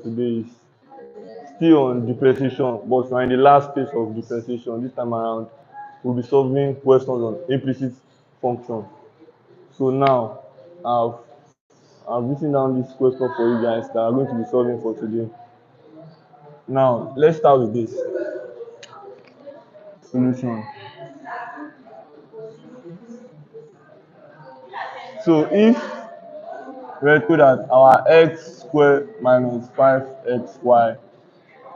today is still on differentiation, but we're in the last phase of differentiation. This time around, we'll be solving questions on implicit function. So now, I've I've written down this question for you guys that I'm going to be solving for today. Now, let's start with this solution. So if we're told that our x squared minus 5xy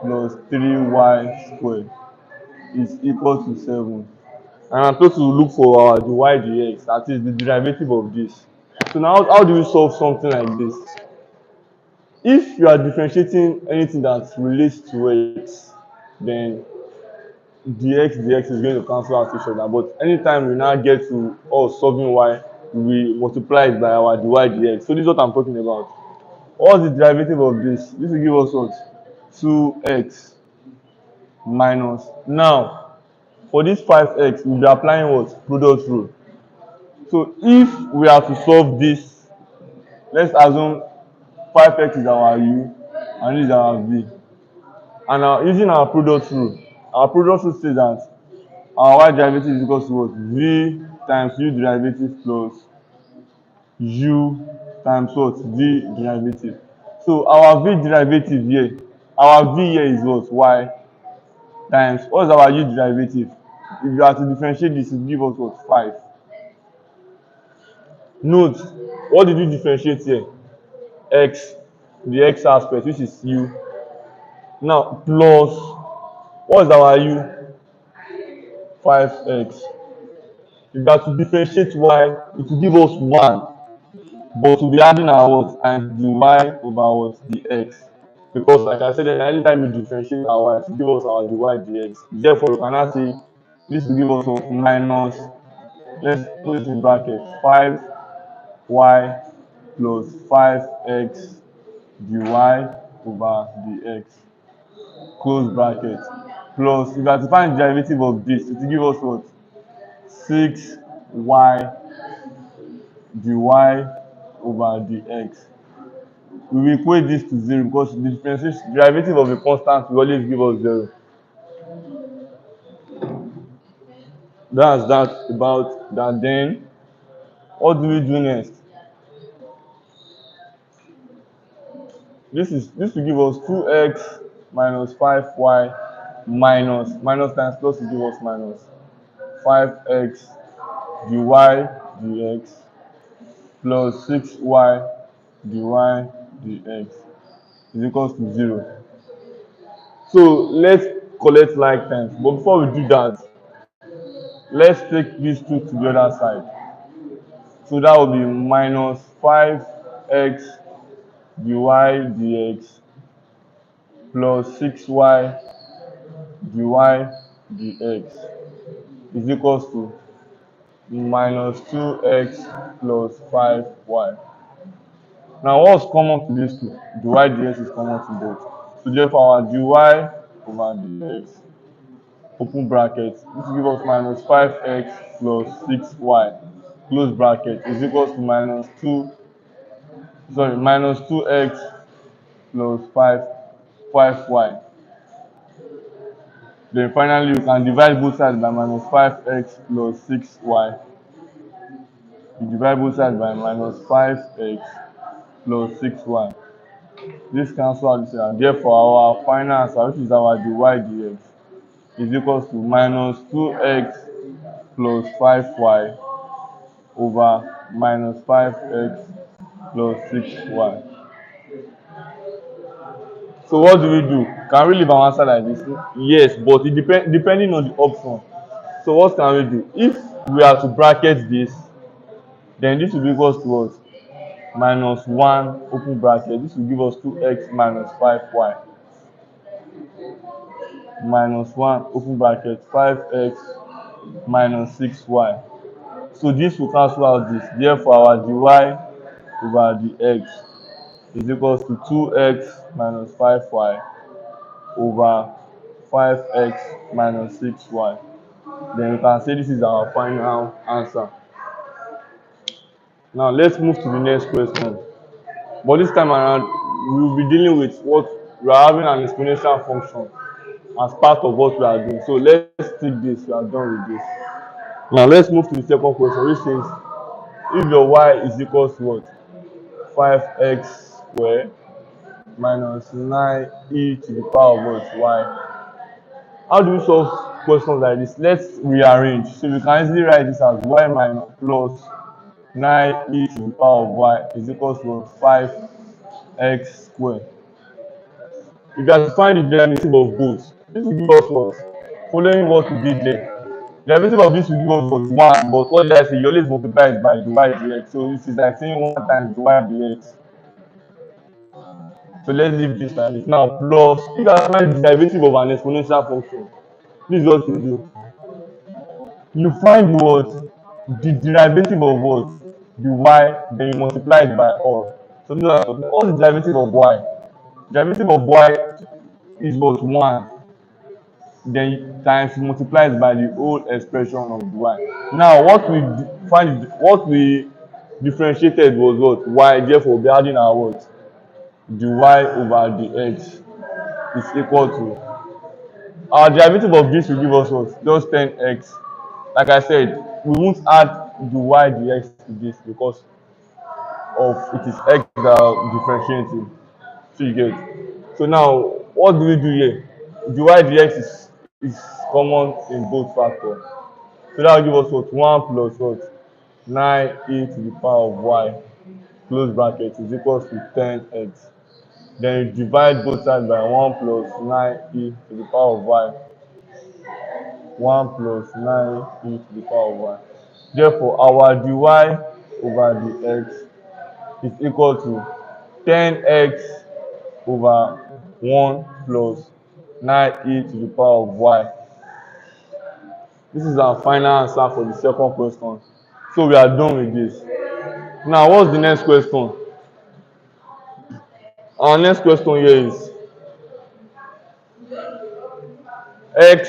plus 3y squared is equal to 7, and I'm supposed to look for our dy dx, that is the derivative of this. So now, how do we solve something like this? If you are differentiating anything that relates to x, then dx is going to cancel out each other. But anytime we now get to us solving y, we multiply it by our dy dx. So this is what I'm talking about. What's the derivative of this? This will give us what? 2x minus. Now, for this 5x, we'll be applying what? Product rule. So if we are to solve this, let's assume 5x is our u and this is our v. And now using our product rule says that our y derivative is equal to what? V times u derivative plus u times what? V derivative. So our v derivative here, our v here is what? Y times what is our u derivative? If you are to differentiate this, it will give us what? 5. Note, what did we differentiate here? X, the x aspect, which is u. Now plus, what is our u? 5x. If you are to differentiate y, it will give us 1. But we'll be adding our what? Times the y over what? The x. Because like I said, anytime we differentiate our y, it will give us our dy dx. Therefore, we can now say this will give us what? Minus, let's put it in bracket, 5y plus 5x dy over dx, close bracket, plus if you are to find the derivative of this, it will give us what? 6y dy over dx. We will equate this to 0 because the differentiation derivative of a constant will always give us 0. That's that about that. Then what do we do next? This will give us 2x minus 5y minus times plus will give us minus 5x dy dx plus 6y dy dx is equals to 0. So let's collect like terms, but before we do that, let's take these two to the other side. So that will be minus 5x dy dx plus 6y dy dx is equals to minus 2x plus 5y. Now what's common to these two? Dy dx is common to both. So therefore our dy over dx, open bracket, this will give us minus 5x plus 6y, close bracket, is equals to minus 2x plus 5y. Then finally we can divide both sides by minus 5x plus 6y. We divide both sides by minus 5x plus 6y. This cancels out this here. Therefore our final answer, which is our dy dx, is equals to minus 2x plus 5y over minus 5x plus 6y. So what do we do? Can we leave our answer like this? Yes, but it depending on the option. So what can we do? If we are to bracket this, then this will be equals to what? Minus 1, open bracket. This will give us 2x minus 5y. Minus 1, open bracket, 5x minus 6y. So this will cancel out this. Therefore, our dy over dx is equals to 2x minus 5y over 5x minus 6y. Then we can say this is our final answer. Now let's move to the next question. But this time around, we will be dealing with what we are having an exponential function as part of what we are doing. So let's take this, we are done with this. Now let's move to the second question, which says if your y is equal to what? 5x squared minus 9 to the power of what? Y. How do we solve questions like this? Let's rearrange. So we can easily write this as y minus plus 9 to the power of y is equal to what? 5x squared. If you are to find the derivative of both, this will give us what? Following what we did there. The derivative of this will give us what? 1, but what did I say? You always multiply it by the y dx. So this is like saying 1 times the y dx. So let's leave this like this. Now plus, if you are to find the derivative of an exponential function, this is what you do. You find what? The derivative of what? The y, then you multiply it by all. So this is what the derivative of y. Derivative of y is what? 1. Then times multiplies by the whole expression of the y. Now what we differentiated was what? Y. Therefore we'll be adding our what? The y over the x is equal to our derivative of this will give us what? Just 10x. Like I said, we won't add the y dx to this because of it is x that are differentiating. So you get. So now what do we do here? The y dx is common in both factors. So that will give us what? 1 plus what? 9 to the power of y close bracket is equal to 10x. Then you divide both sides by 1 plus 9 to the power of y. 1 plus 9 to the power of y. Therefore, our dy over the x is equal to 10x over 1 plus 9 to the power of y. This is our final answer for the second question. So we are done with this. Now, what's the next question? Our next question here is x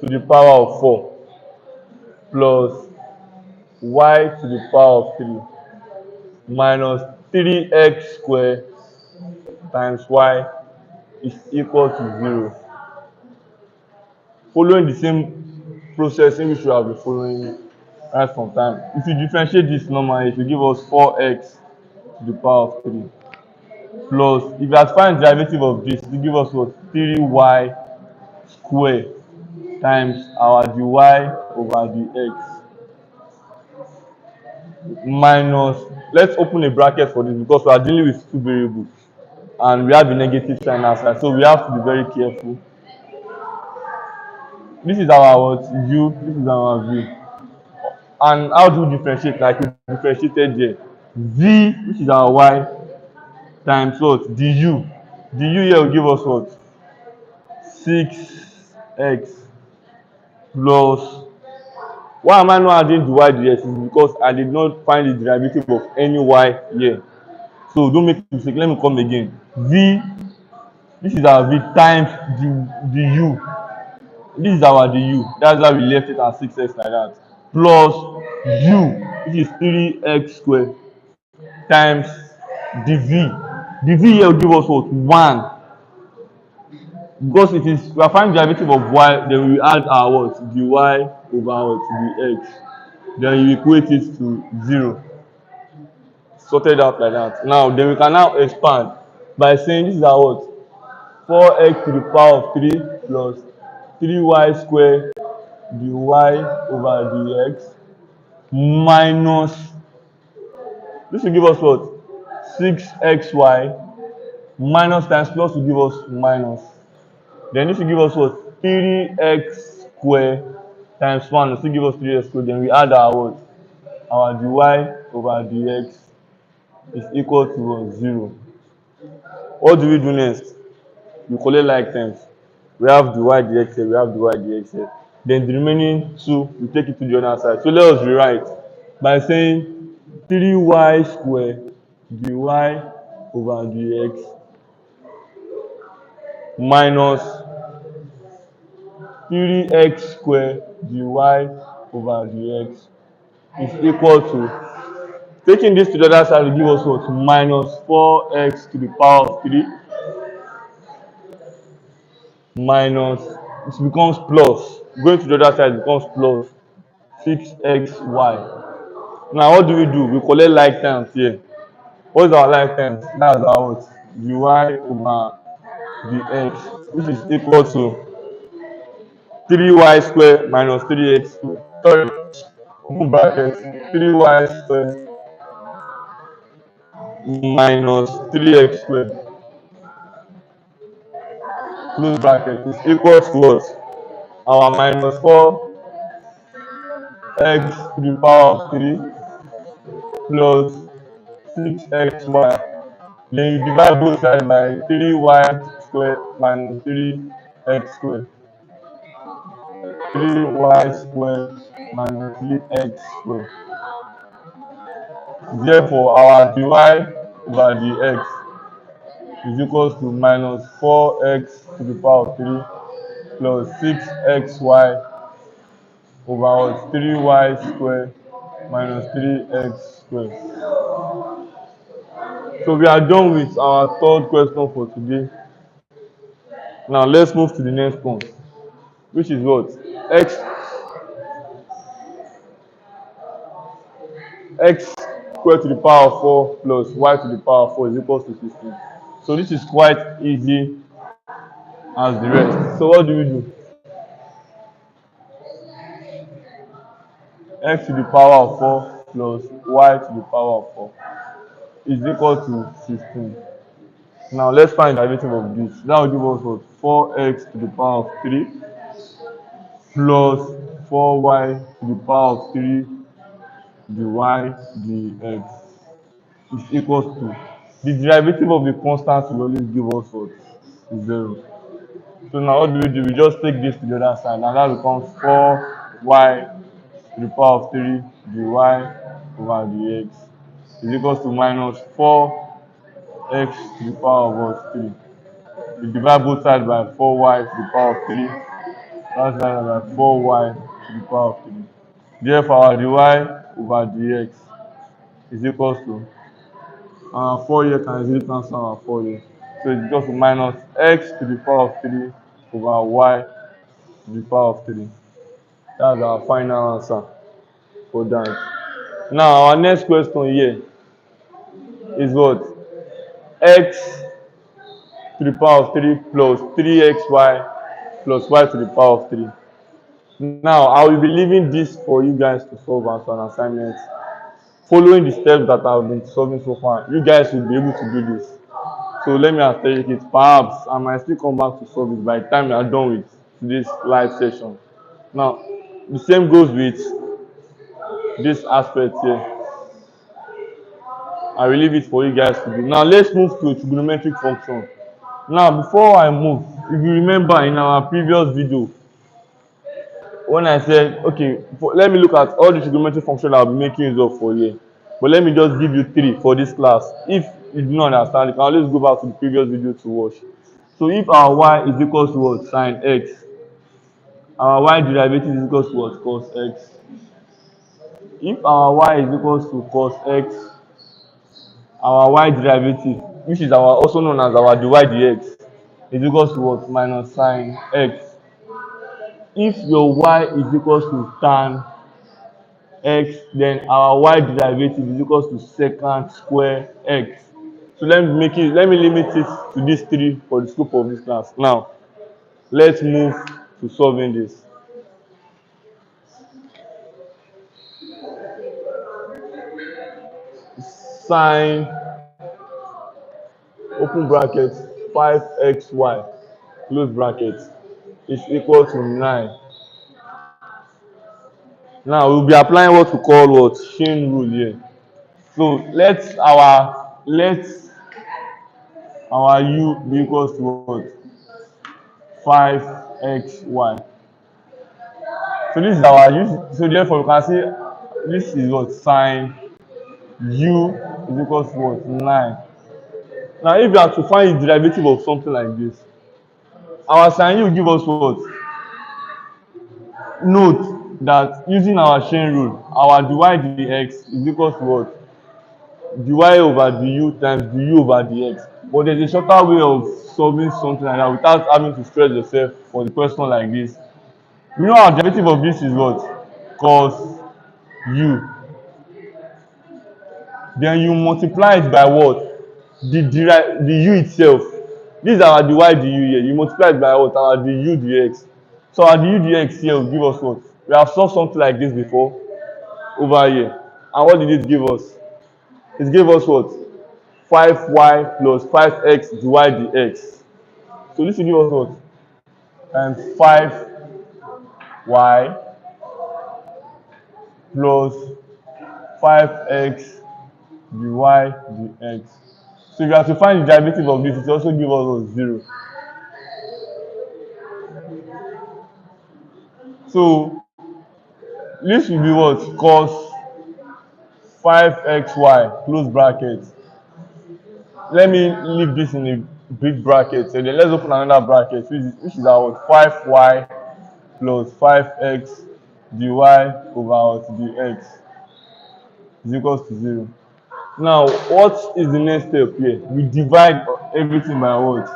to the power of 4 plus y to the power of 3 minus 3x squared times y is equal to 0. Following the same process in which we have been following right from time. If you differentiate this normally, it will give us 4x to the power of 3 plus, if you have to find the derivative of this, it will give us what? 3y squared times our dy over the x minus, let's open a bracket for this because we are dealing with two variables and we have a negative sign outside, so we have to be very careful. This is our what? U, this is our v. And how do we differentiate? Like we differentiated there. V, which is our y, times what? Du. Du here will give us what? 6x plus. Why am I not adding the y dx? Is because I did not find the derivative of any y here. So don't make mistake. Let me come again. V, this is our v times the u. This is our du. That's why we left it at 6x like that. Plus u, which is 3x squared times dv. Dv here will give us what? 1. Because it is, we are finding the derivative of y, then we add our what? Dy over what? The x. Then you equate it to 0. Sorted out like that. Now, then we can now expand by saying this is our what? 4x to the power of 3 plus 3y squared dy over dx minus, this will give us what? 6xy minus times plus will give us minus. Then this will give us what? 3x squared times 1 will still give us 3x squared. Then we add our what? Our dy over dx is equal to what? 0. What do we do next? We collect like terms. We have the y dx here, we have the y dx here. Then the remaining 2, we take it to the other side. So let us rewrite by saying 3y squared dy over dx minus 3x squared dy over dx is equal to Taking this to the other side will give us what? Minus 4x to the power of 3 minus, it becomes plus. Going to the other side becomes plus 6xy. Now what do? We collect like terms here. What is our like terms? That's our what? Dy over dx, which is equal to 3y squared minus 3x squared. Sorry, open bracket, 3y squared minus 3x squared close bracket is equal to what? Our minus 4x to the power of 3 plus 6xy. Then you divide both sides by 3y squared minus 3x squared. 3y squared minus 3x squared. Therefore, our dy over dx is equal to minus 4x to the power of 3 plus 6xy over 3y squared minus 3x squared. So we are done with our third question for today. Now let's move to the next one, which is what? X squared to the power of 4 plus y to the power of 4 is equal to 16. So this is quite easy as the rest. So what do? X to the power of 4 plus y to the power of 4 is equal to 16. Now let's find the derivative of this. That will give us what? 4x to the power of 3 plus 4y to the power of 3 dy dx is equal to, the derivative of the constant will always give us what? 0. So now what do? We just take this to the other side, and that becomes 4y to the power of 3 dy over dx is equal to minus 4x to the power of what? 3. We divide both sides by 4y to the power of 3. That's divided by 4y to the power of 3. Therefore, our dy over dx is equal to, 4 here can easily cancel our 4 here. So it's equal to minus x to the power of 3 over y to the power of 3. That's our final answer for that. Now, our next question here is what? X to the power of 3 plus 3xy plus y to the power of 3. Now, I will be leaving this for you guys to solve as an assignment. Following the steps that I've been solving so far, you guys will be able to do this. So let me take it. Perhaps I might still come back to solve it by the time we are done with this live session. Now, the same goes with this aspect here. I will leave it for you guys to do. Now, let's move to a trigonometric function. Now, before I move, if you remember in our previous video, when I said, okay, let me look at all the trigonometric functions I'll be making use of for here. But let me just give you 3 for this class. If you do not understand, you can always go back to the previous video to watch. So if our y is equal to what? Sine x, our y derivative is equal to what? Cos x. If our y is equal to cos x, our y derivative, which is our also known as our dy dx, is equal to what? Minus sine x. If your y is equal to tan x, then our y derivative is equal to secant square x. So let me limit it to these 3 for the scope of this class. Now, let's move to solving this. Sine, open bracket, 5xy, close bracket, is equal to 9. Now we'll be applying what we call what? Chain rule here. So let our u be equal to what? 5xy. So this is our u. So therefore, you can see this is what? Sine u is equal to what? 9. Now, if you have to find the derivative of something like this, our sine u give us what? Note that using our chain rule, our dy dx is equal to what? dy over du times du over dx. But there's a shorter way of solving something like that without having to stress yourself for the question like this. You know our derivative of this is what? Cos u. Then you multiply it by what? The u itself. This is our dy du here. You multiply it by what? Our du dx. So our du dx here will give us what? We have solved something like this before over here. And what did it give us? It gave us what? 5y plus 5x dy dx. So this will give us what? And 5y plus 5x dy dx. So if you have to find the derivative of this, it also gives us what? 0. So this will be what? Cos 5xy close bracket. Let me leave this in a big bracket. So then let's open another bracket, which is our 5y plus 5x dy over dx is equals to 0. Now, what is the next step here? We divide everything by what?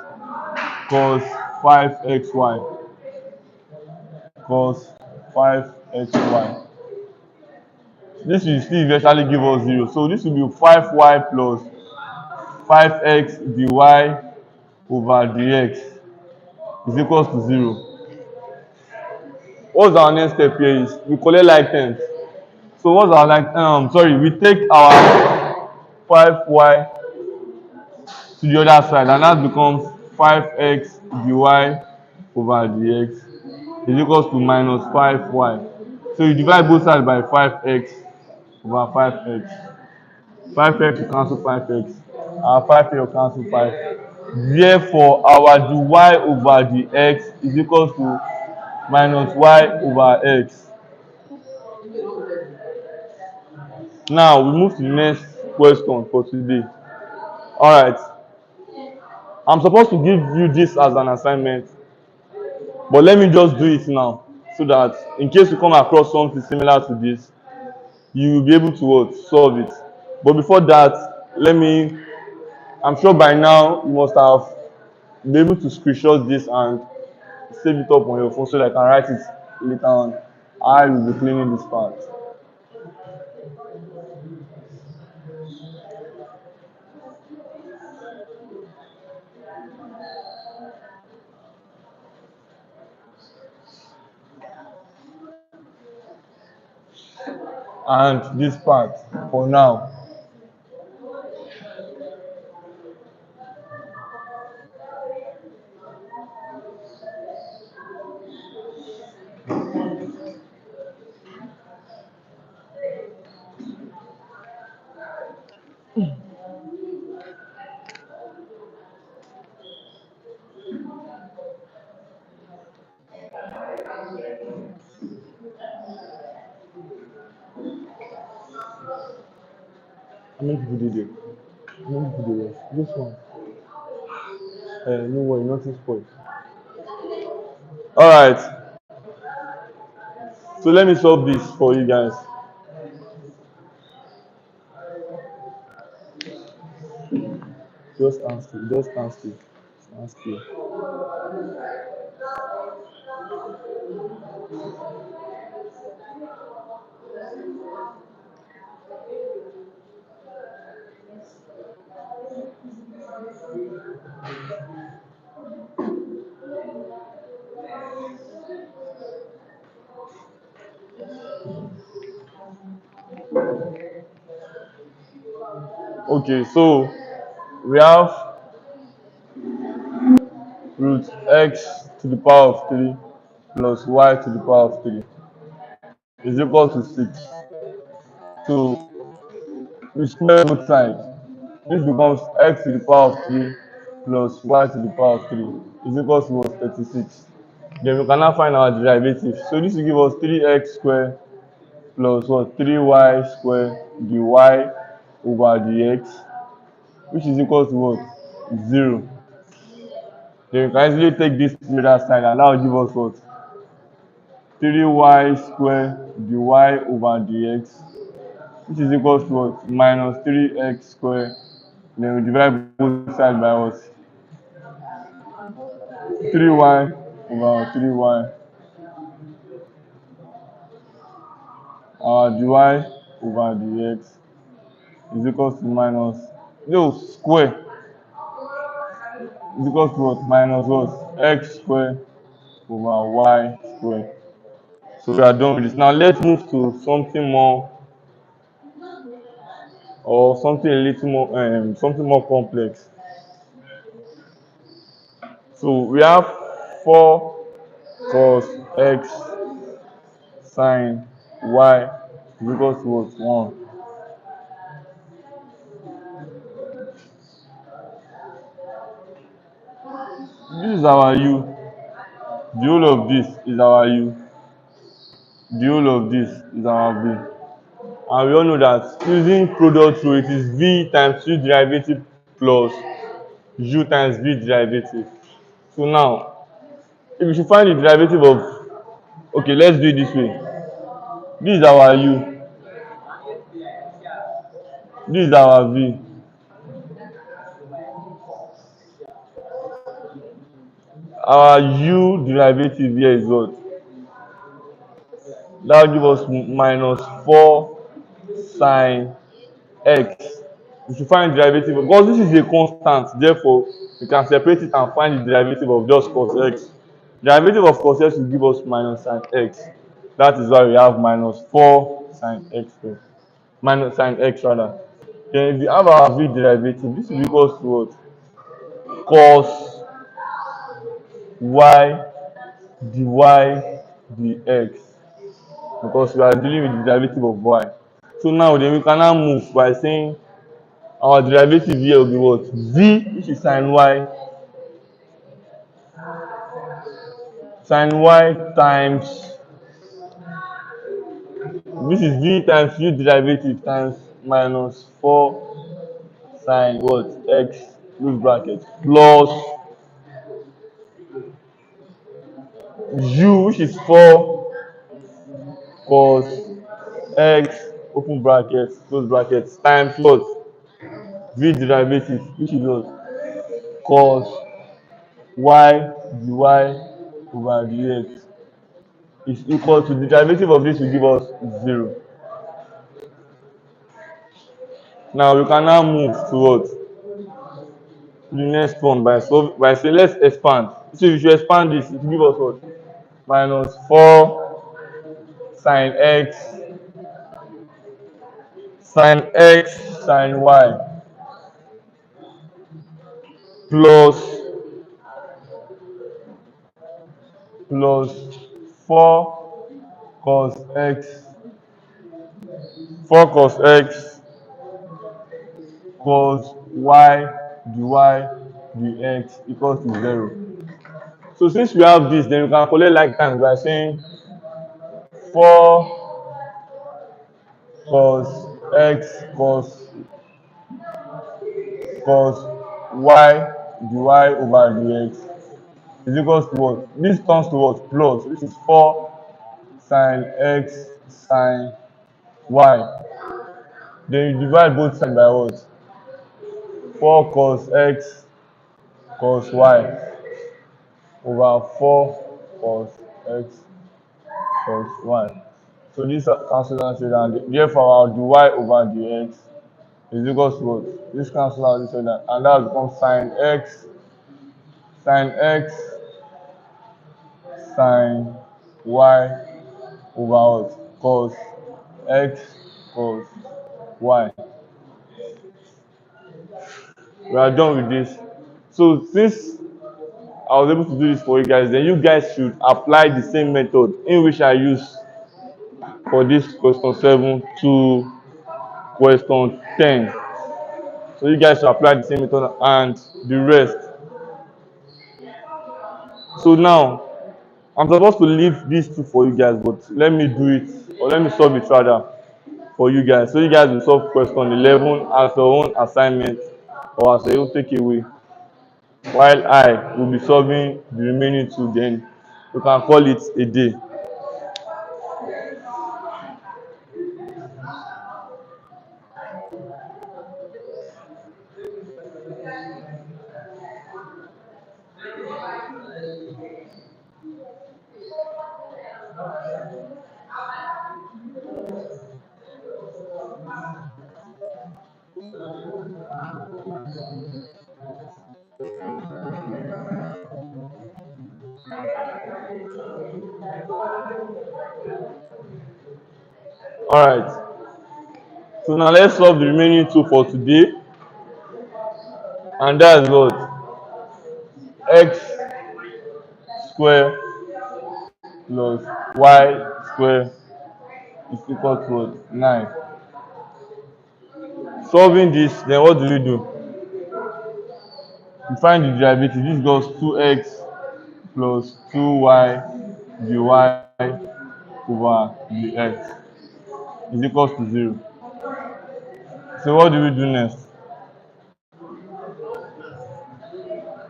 Cos 5xy. Cos 5xy. This will still eventually give us 0. So this will be 5y plus 5x dy over dx is equals to 0. What's our next step here is we collect like terms. So what's our like sorry, we take our 5y to the other side, and that becomes 5x dy over dx is equals to minus 5y. So you divide both sides by 5x over 5x. 5x will cancel 5x. Our 5 here will cancel 5. Therefore, our dy over dx is equals to minus y over x. Now we move to the next question for today. Alright, I'm supposed to give you this as an assignment, but let me just do it now so that in case you come across something similar to this, you will be able to what? Solve it. But before that, I'm sure by now you must have been able to screenshot this and save it up on your phone so that I can write it later on. I will be cleaning this part. And this part for now. How many people did it? How many people did it? This one. No worry, nothing spoiled. Alright, so let me solve this for you guys. Just stand still, just stand still. Stand still. Okay, so we have root x to the power of 3 plus y to the power of 3 is equal to 6. So we square both sides. This becomes x to the power of 3 plus y to the power of 3 is equal to what? 36. Then we can now find our derivative. So this will give us 3x squared plus what? 3y squared dy over dx, which is equal to what? 0. Then you can easily take this to the other side, and that will give us what? 3y squared dy over dx which is equals to what? Minus 3x squared. Then we divide both sides by what? 3y over 3y. Our dy over dx is equals to minus, no, square is equals to what? Minus what? X squared over y squared. So we are done with this. Now let's move to something more, or something a little more, something more complex. So we have 4 cos x sine y is equals to what? 1. This is our u. The whole of this is our u. The whole of this is our v. And we all know that using product rule, it is v times u derivative plus u times v derivative. So now, if you should find the derivative of, okay, let's do it this way. This is our u. This is our v. Our u derivative here is what? That will give us minus 4 sine x. We should find the derivative because this is a constant, therefore we can separate it and find the derivative of just cos x. Derivative of cos x will give us minus sine x. That is why we have minus 4 sine x here. Minus sine x rather. Then if we have our v derivative, this is equals to what? Cos y dy dx, because we are dealing with the derivative of y. So now then we can now move by saying our derivative here will be what? V, which is sine y, times, this is v times u derivative times minus 4 sine what? X, close bracket, plus u, which is 4 cos x, open bracket, close bracket, times what? V derivative, which is what? Cos y dy over dx is equal to, the derivative of this will give us 0. Now we can now move to what? To the next one by saying let's expand. So if you expand this, it will give us what? Minus 4 sine x sine y plus 4 cos x 4 cos x cos y dy dx equals to 0. So since we have this, then we can collect like times by saying 4 cos x cos y dy over dx is equals to what? This turns to what? Plus, which is 4 sine x sine y. Then you divide both sides by what? 4 cos x cos y over 4 cos x cos y. So this cancels out, and therefore our dy over dx is equals to what? This cancels out each other, and that becomes sine x sine y over what? Cos x cos y. We are done with this. So since I was able to do this for you guys, then you guys should apply the same method in which I use for this question 7 to question 10. So you guys should apply the same method and the rest. So now I'm supposed to leave these two for you guys, but let me do it, or let me solve it rather for you guys. So you guys will solve question 11 as your own assignment or as your own takeaway, while I will be solving the remaining two. Then you can call it a day. All right. So now let's solve the remaining two for today, and that's what x square plus y square is equal to what? 9. Solving this, then what do? We find the derivative. This goes 2x plus 2y dy over dx is equals to 0. So what do we do next?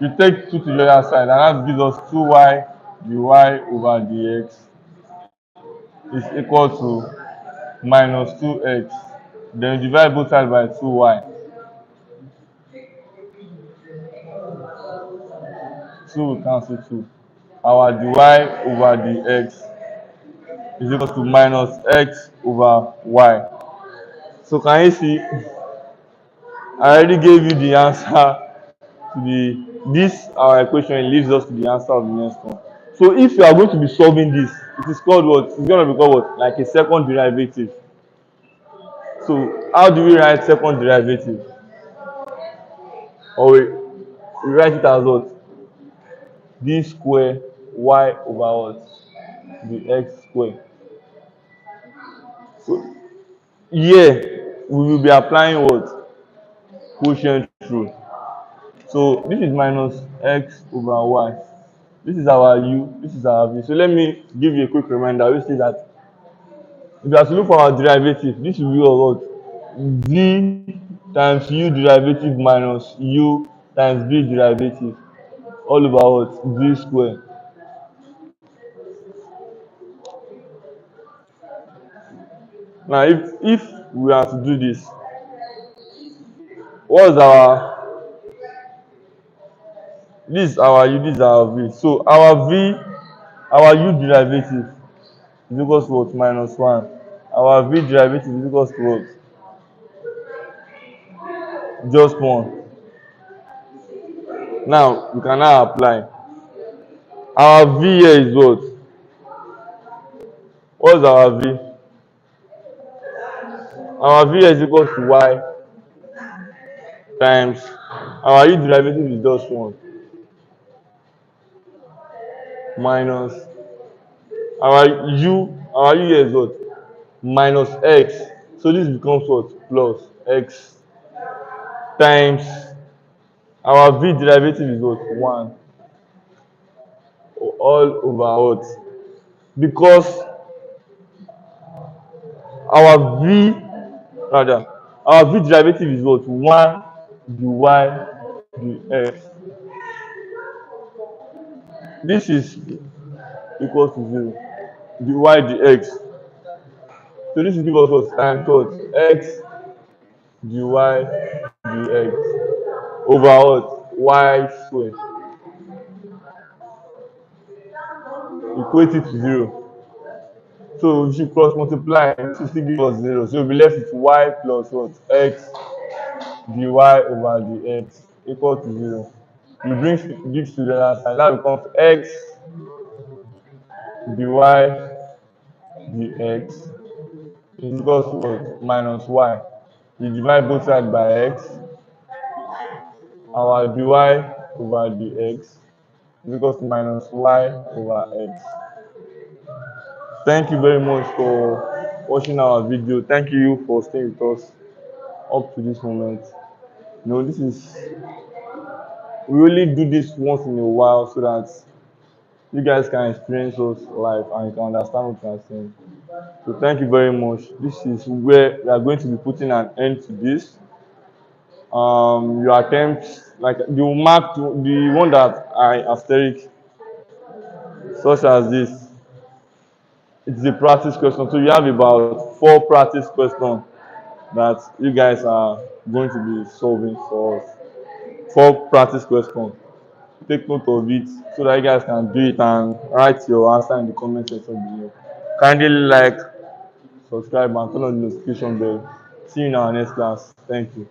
We take 2 to the other side, and that gives us 2y dy over dx is equal to minus 2x. Then divide both sides by 2y. 2 will cancel 2. Our dy over dx is equal to minus x over y. So can you see, I already gave you the answer to this our equation leads us to the answer of the next one. So if you are going to be solving this, it is called what? It's going to be called what? Like a second derivative. So how do we write second derivative? Or we write it as what? D square y over what? The x square. So here we will be applying what? Quotient rule. So this is minus x over y. This is our u, this is our v. So let me give you a quick reminder which says that if you have to look for our derivative, this will be what? V times u derivative minus u times v derivative all over what? V square. Now if we are to do this, what's our, this is our u, this is our v. So our v, our u derivative is equals to what? Minus 1. Our v derivative is equals to what? Just 1. Now we can now apply. Our v here is what? What's our v? Our v here is equals to y times our u derivative is just 1 minus our u here is what? Minus x. So this becomes what? Plus x times our v derivative is what? 1 all over what? Because our v, rather, our v derivative is what? 1 dy dx. This is equals to 0. Dy dx. So this is give us what? Times what? X dy dx over what? Y square. Equate it to 0. So we should cross multiply to still give us 0. So we'll be left with y plus what? X dy over dx equal to 0. We bring this to the other side. That becomes x dy dx is equal to what? Minus y. You divide both sides by x. Our dy over dx is equal to minus y over x. Thank you very much for watching our video. Thank you for staying with us up to this moment. You know, this is, we only do this once in a while so that you guys can experience us live and you can understand what we are saying. So thank you very much. This is where we are going to be putting an end to this. Your attempts, like the mark, the one that I asterisk, such as this, it's a practice question. So you have about 4 practice questions that you guys are going to be solving for us. 4 practice questions. Take note of it so that you guys can do it and write your answer in the comment section below. Kindly like, subscribe, and turn on the notification bell. See you in our next class. Thank you.